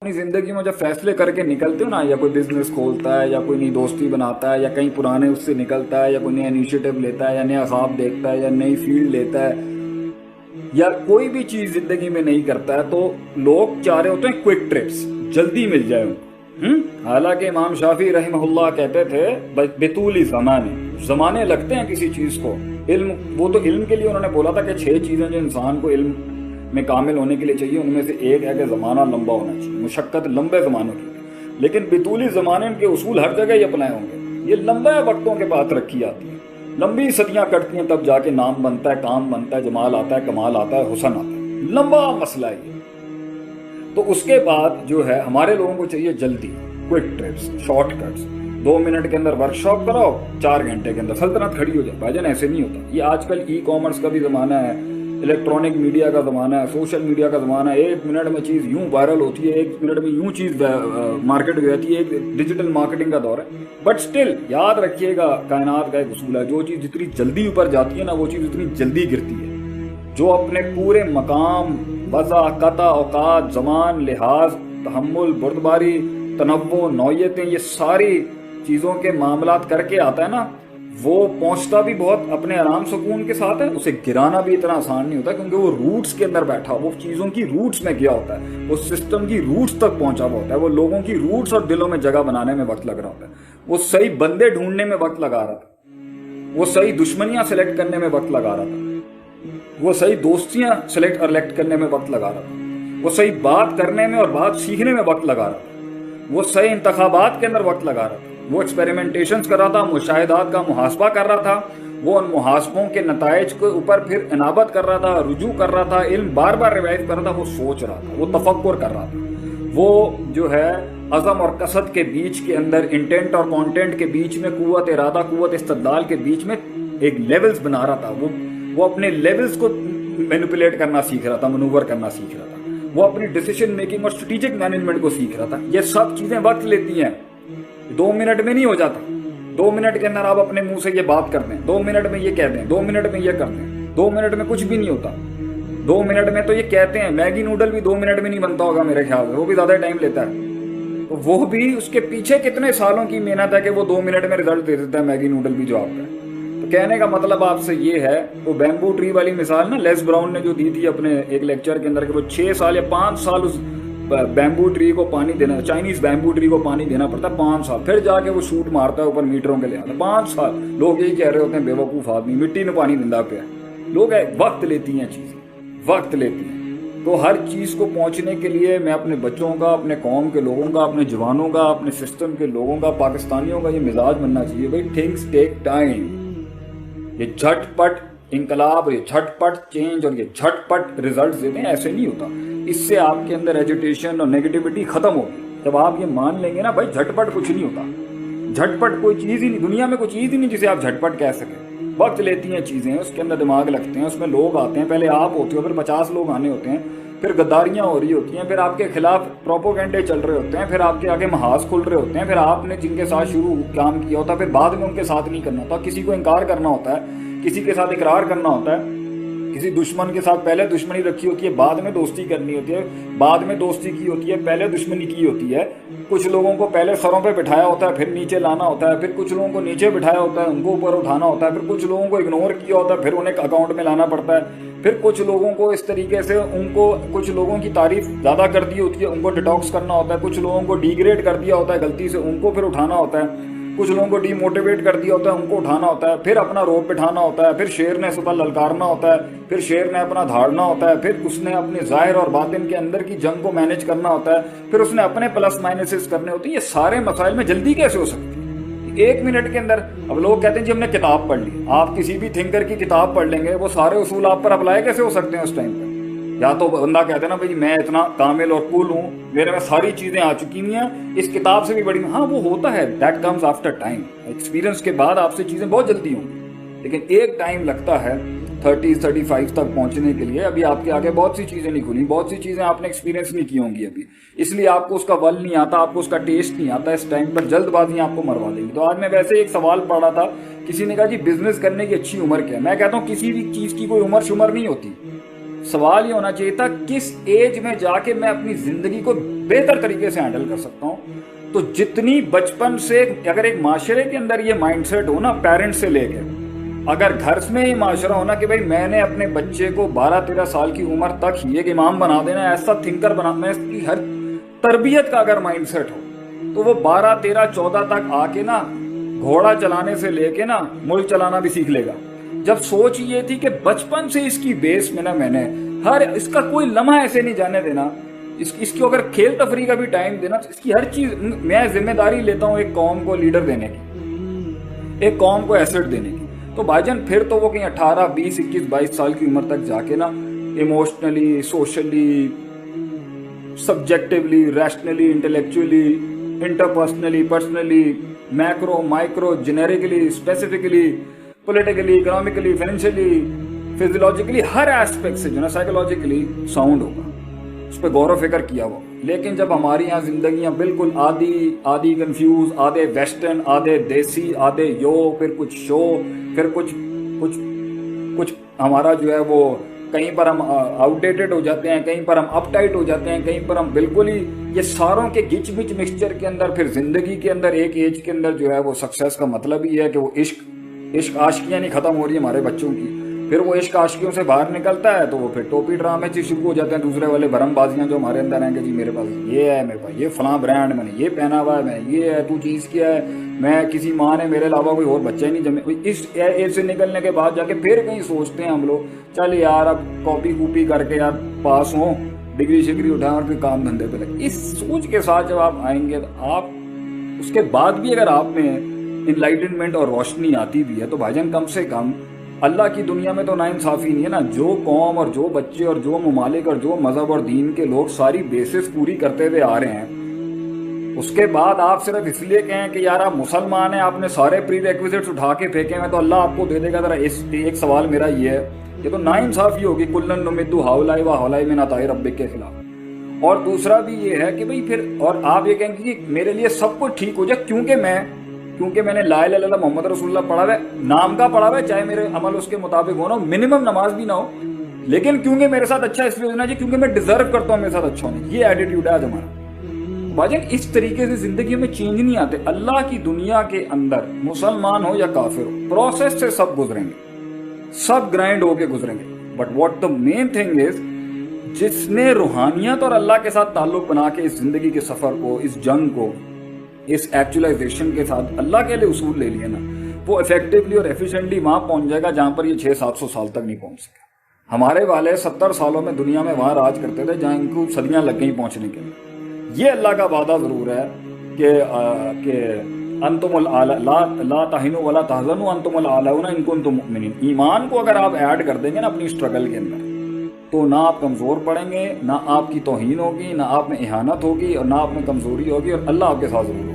अपनी जिंदगी में जब फैसले करके निकलते हो ना, या कोई बिजनेस खोलता है या कोई नई दोस्ती बनाता है या कहीं पुराने उससे निकलता है या कोई नया इनिशिएटिव लेता है या नया ख्वाब देखता है या नई फील्ड लेता है या कोई भी चीज जिंदगी में नहीं करता है, तो लोग चाह रहे होते हैं क्विक ट्रिप्स, जल्दी मिल जाए उनको। हालांकि इमाम शाफी रहमहुल्लाह कहते थे बेतूली जमाने लगते हैं किसी चीज को। इल्म, वो तो इल्म के लिए उन्होंने बोला था कि 6 चीजें जो इंसान को इल्म में कामिल होने के लिए चाहिए, उनमें से एक है कि ज़माना लंबा होना चाहिए, मुशक्क़त लंबे ज़मानों की। लेकिन बितूली ज़माने के उसूल हर जगह ही अपनाए होंगे। ये लंबे वक्तों के बाद रखी आती है, लंबी सदियां कटती हैं, तब जाके नाम बनता है, काम बनता है, जमाल आता है, कमाल आता है, हुसन आता है। लंबा मसला है ये। तो उसके बाद जो है हमारे लोगों को चाहिए जल्दी, क्विक ट्रिप्स, शॉर्टकट्स। 2 मिनट के अंदर वर्कशॉप कराओ, 4 घंटे के अंदर सल्तनत खड़ी हो जाए। भाईजान ऐसे नहीं होता। ये आजकल ई कॉमर्स का भी ज़माना है, इलेक्ट्रॉनिक मीडिया का ज़माना है, सोशल मीडिया का ज़माना है। 1 मिनट में चीज़ यूं वायरल होती है, 1 मिनट में यूं चीज़ मार्केट में जाती है। एक डिजिटल मार्केटिंग का दौर है। बट स्टिल याद रखिएगा, कायनात का एक उसूल है, जो चीज़ जितनी जल्दी ऊपर जाती है ना, वो चीज़ उतनी जल्दी गिरती है। जो अपने पूरे मकाम, वज़ा, कता, औकात, ज़मान, लिहाज, तहम्मुल, बुर्दबारी, तनव्वुर, नौयतें, ये सारी चीज़ों के मामलात करके आता है ना, वो पहुंचता भी बहुत अपने आराम सुकून के साथ है। उसे गिराना भी इतना आसान नहीं होता, क्योंकि वो रूट्स के अंदर बैठा, वो चीज़ों की रूट्स में गया होता है, वो सिस्टम की रूट्स तक पहुंचा हुआ होता है, वो लोगों की रूट्स और दिलों में जगह बनाने में वक्त लग रहा होता है, वो सही बंदे ढूंढने में वक्त लगा रहा था, वो सही दुश्मनियां सेलेक्ट करने में वक्त लगा रहा था, वो सही दोस्तियां सेलेक्ट और इलेक्ट करने में वक्त लगा रहा था, वो सही बात करने में और बात सीखने में वक्त लगा रहा था, वो सही इंतखाबात के अंदर वक्त लगा रहा था, वो एक्सपेरिमेंटेशंस कर रहा था, मुशाहिदात का मुहासबा कर रहा था, वो उन मुहासबों के नताइज के ऊपर फिर इनाबत कर रहा था, रुजू कर रहा था, इल्म बार बार रिवाइज कर रहा था, वो सोच रहा था, वो तफक्कुर कर रहा था, वो जो है अज़म और कसद के बीच के अंदर, इंटेंट और कंटेंट के बीच में, कुव्वत इरादा, कुव्वत इस्तदलाल के बीच में एक लेवल्स बना रहा था। वो अपने लेवल्स को मैनिपुलेट करना सीख रहा था, मनूवर करना सीख रहा था, वो अपनी डिसीजन मेकिंग और स्ट्रेटेजिक मैनेजमेंट को सीख रहा था। ये सब चीज़ें वक्त लेती हैं, 2 मिनट में नहीं हो जाता। 2 मिनट के अंदर आप अपने मुंह से ये बात कर दें, 2 मिनट में ये कह दें, 2 मिनट में ये कर दें, 2 मिनट में कुछ भी नहीं होता। 2 मिनट में तो ये कहते हैं, मैगी नूडल भी 2 मिनट में नहीं बनता होगा मेरे ख्याल से, वो भी ज्यादा टाइम लेता है। तो वो भी उसके पीछे कितने सालों की मेहनत है कि वो 2 मिनट में रिजल्ट दे देता है, मैगी नूडल भी जो आपका। तो कहने का मतलब आपसे ये है, वो बैम्बू ट्री वाली मिसाल ना लेस ब्राउन ने जो दी थी अपने एक लेक्चर के अंदर, कि वो 6 साल या 5 साल उस बैम्बू ट्री को पानी देना, चाइनीज बैम्बू ट्री को पानी देना पड़ता है 5 साल, फिर जाके वो शूट मारता है ऊपर मीटरों के लिहाज। 5 साल लोग यही कह रहे होते हैं, बेवकूफ़ आदमी मिट्टी में पानी दिंदा पे। लोग वक्त लेती हैं चीज़ें, वक्त लेती हैं। तो हर चीज़ को पहुंचने के लिए मैं अपने बच्चों का, अपने कौम के लोगों का, अपने जवानों का, अपने सिस्टम के लोगों का, पाकिस्तानियों का ये मिजाज बनना चाहिए, भाई थिंग्स टेक टाइम। ये झटपट इनकलाब, ये झटपट चेंज और ये झटपट रिजल्ट देते हैं, ऐसे नहीं होता। इससे आपके अंदर एजुटेशन और नेगेटिविटी खत्म होगी। जब आप ये मान लेंगे ना, भाई झटपट कुछ नहीं होता, झटपट कोई चीज़ ही नहीं, दुनिया में कोई चीज़ ही नहीं जिसे आप झटपट कह सकें। वक्त लेती हैं चीज़ें, उसके अंदर दिमाग लगते हैं, उसमें लोग आते हैं, पहले आप होते हो, फिर 50 लोग आने होते हैं, फिर गद्दारियाँ हो रही होती हैं, फिर आपके खिलाफ प्रोपोगेंडे चल रहे होते हैं, फिर आपके आगे महाज खुल रहे होते हैं, फिर आपने जिनके साथ शुरू काम किया होता है, फिर बाद में उनके साथ नहीं करना होता, किसी को इनकार करना होता है, किसी के साथ इकरार करना होता है, किसी दुश्मन के साथ पहले दुश्मनी रखी होती है, बाद में दोस्ती करनी होती है, बाद में दोस्ती की होती है, पहले दुश्मनी की होती है। कुछ लोगों को पहले सरों पे बिठाया होता है, फिर नीचे लाना होता है, फिर कुछ लोगों को नीचे बिठाया होता है, उनको ऊपर उठाना होता है, फिर कुछ लोगों को इग्नोर किया होता है, फिर उन्हें अकाउंट में लाना पड़ता है, फिर कुछ लोगों को इस तरीके से, उनको कुछ लोगों की तारीफ ज़्यादा कर दी होती है, उनको डिटॉक्स करना होता है, कुछ लोगों को डिग्रेड कर दिया होता है गलती से, उनको फिर उठाना होता है, कुछ लोगों को डीमोटिवेट कर दिया होता है, उनको उठाना होता है, फिर अपना रोप बिठाना होता है, फिर शेर ने सुबह ललकारना होता है, फिर शेर ने अपना धाड़ना होता है, फिर उसने अपने ज़ाहिर और बातिन के अंदर की जंग को मैनेज करना होता है, फिर उसने अपने प्लस माइनसेस करने होते हैं। ये सारे मसाइल में जल्दी कैसे हो सकती है 1 मिनट के अंदर? अब लोग कहते हैं जी हमने किताब पढ़ ली, आप किसी भी थिंकर की किताब पढ़ लेंगे, वो सारे उसूल आप पर अप्लाई कैसे हो सकते हैं उस टाइम पर? या तो बंदा कहते हैं ना भाई मैं इतना कामिल और कूल हूँ, मेरे में सारी चीज़ें आ चुकी हुई हैं, इस किताब से भी बड़ी। हाँ वो होता है, that comes after time. Experience के बाद आपसे चीज़ें बहुत जल्दी होंगी, लेकिन एक टाइम लगता है 30-35 तक पहुंचने के लिए। अभी आपके आगे बहुत सी चीज़ें नहीं खुली, बहुत सी चीज़ें आपने एक्सपीरियंस नहीं की होंगी अभी, इसलिए आपको उसका वल नहीं आता, आपको उसका टेस्ट नहीं आता। इस टाइम पर जल्दबाजी आपको मरवा देगी। तो आज मैं वैसे एक सवाल पढ़ा था, किसी ने कहा जी बिजनेस करने की अच्छी उम्र क्या है? मैं कहता हूँ किसी भी चीज़ की कोई उम्र शुमर नहीं होती, سوال یہ ہونا چاہیے تھا کس ایج میں جا کے میں اپنی زندگی کو بہتر طریقے سے ہینڈل کر سکتا ہوں. تو جتنی بچپن سے اگر ایک معاشرے کے اندر یہ مائنڈ سیٹ ہو نا، پیرنٹس سے لے کے، اگر گھر میں یہ معاشرہ ہونا کہ بھائی میں نے اپنے بچے کو 12-13 سال کی عمر تک ہی ایک امام بنا دینا، ایسا تھنکر بنانا ہے، اس کی ہر تربیت کا اگر مائنڈ سیٹ ہو تو وہ 12-13-14 تک آ کے نا گھوڑا چلانے سے لے کے نا ملک چلانا بھی سیکھ لے گا. جب سوچ یہ تھی کہ بچپن سے اس کی بیس میں نا میں نے اس کا کوئی لمحہ ایسے نہیں جانے دینا، اس کو اگر کھیل تفریح کا بھی ٹائم دینا، اس کی ہر چیز میں ذمہ داری لیتا ہوں ایک قوم کو لیڈر دینے کی، ایک قوم کو ایسٹ دینے کی. تو بھائی جان پھر تو وہ کہیں 18, 20, 21, 22 سال کی عمر تک جا کے نا emotionally, socially, subjectively, rationally, intellectually, interpersonally, personally, macro, micro, generically, specifically, politically, economically, financially, physiologically, ہر ایسپیکٹ سے جو نا سائیکولوجیکلی ساؤنڈ ہوگا، اس پہ غور و فکر کیا ہوا. لیکن جب ہماری یہاں زندگیاں بالکل آدھی کنفیوز، آدھے ویسٹرن، آدھے دیسی، آدھے پھر کچھ شو، پھر کچھ ہمارا جو ہے وہ کہیں پر ہم آؤٹ ڈیٹڈ ہو جاتے ہیں، کہیں پر ہم اپ ٹائٹ ہو جاتے ہیں، کہیں پر ہم بالکل ہی یہ ساروں کے گچ مچ مکسچر کے اندر پھر زندگی کے اندر ایک ایج کے اندر جو ہے وہ سکسیس کا مطلب ہی ہے کہ وہ عشق عاشقیاں نہیں ختم ہو رہی ہمارے بچوں کی. پھر وہ عشق عاشقیوں سے باہر نکلتا ہے تو وہ پھر ٹوپی ڈرامے سے شروع ہو جاتے ہیں، دوسرے والے بھرم بازیاں جو ہمارے اندر ہیں کہ جی میرے پاس یہ ہے، میرے پاس یہ فلاں برانڈ، میں نے یہ پہنا ہوا ہے، میں یہ ہے، تو چیز کیا ہے، میں کسی ماں نے میرے علاوہ کوئی اور بچہ ہی نہیں جمے. اس ایج سے نکلنے کے بعد جا کے پھر کہیں سوچتے ہیں ہم لوگ چل یار اب کاپی کر کے یار پاس ہوں، ڈگری شگری اٹھائیں اور پھر کام دھندے پہ لگے. اس سوچ کے ساتھ جب آپ آئیں گے تو آپ اس کے بعد بھی اگر آپ میں انلائٹنمنٹ اور روشنی آتی بھی ہے تو بھائی جان کم سے کم اللہ کی دنیا میں تو ناانصافی نہیں ہے نا. جو قوم اور جو بچے اور جو ممالک اور جو مذہب اور دین کے لوگ ساری بیسس پوری کرتے ہوئے آ رہے ہیں، اس کے بعد آپ صرف اس لیے کہیں کہ یار آپ مسلمان ہیں، آپ نے سارے پری ریکویزٹس اٹھا کے پھینکے ہیں تو اللہ آپ کو دے دے گا. ذرا ایک سوال میرا یہ ہے، یہ تو ناانصافی ہوگی، کلن نمد ہؤلاء وہؤلاء من عطاء ربک کے خلاف. اور دوسرا بھی یہ ہے کہ بھئی پھر اور آپ یہ کہیں کہ میرے لیے سب کچھ ٹھیک ہو جائے کیونکہ میں نے لا الہ الا اللہ محمد رسول اللہ پڑھا ہوا ہے، نام کا پڑھا ہوا ہے، چاہے میرے عمل اس کے مطابق ہونا ہو، منیمم نماز بھی نہ ہو، لیکن کیونکہ میرے ساتھ اچھا اس لیے ہونا چاہیے کیونکہ میں ڈیزرو کرتا ہوں میرے ساتھ اچھا ہونا. یہ ایٹیٹیوڈ ہے آج ہمارا. بھائی اس طریقے سے زندگی میں چینج نہیں آتے. اللہ کی دنیا کے اندر مسلمان ہو یا کافر ہو، پروسیس سے سب گزریں گے، سب گرائنڈ ہو کے گزریں گے. But what the main thing is, جس نے روحانیت اور اللہ کے ساتھ تعلق بنا کے اس زندگی کے سفر کو، اس جنگ کو، اس ایکچولائزیشن کے ساتھ اللہ کے لیے اصول لے لیے نا، وہ افیکٹولی اور ایفیشینٹلی وہاں پہنچ جائے گا جہاں پر یہ 600-700 سال تک نہیں پہنچ سکے. ہمارے والے 70 سالوں میں دنیا میں وہاں راج کرتے تھے جہاں ان کو صدیاں لگ گئی پہنچنے کے لیے. یہ اللہ کا وعدہ ضرور ہے کہ انتم لا تہنوا ولا تحزنوا انتم الاعلون ان کنتم مؤمنین. ایمان کو اگر آپ ایڈ کر دیں گے نا اپنی اسٹرگل کے اندر تو نہ آپ کمزور پڑیں گے، نہ آپ کی توہین ہوگی، نہ آپ میں اہانت ہوگی، اور نہ آپ میں کمزوری ہوگی، اور اللہ آپ کے ساتھ ضرور ہوگا.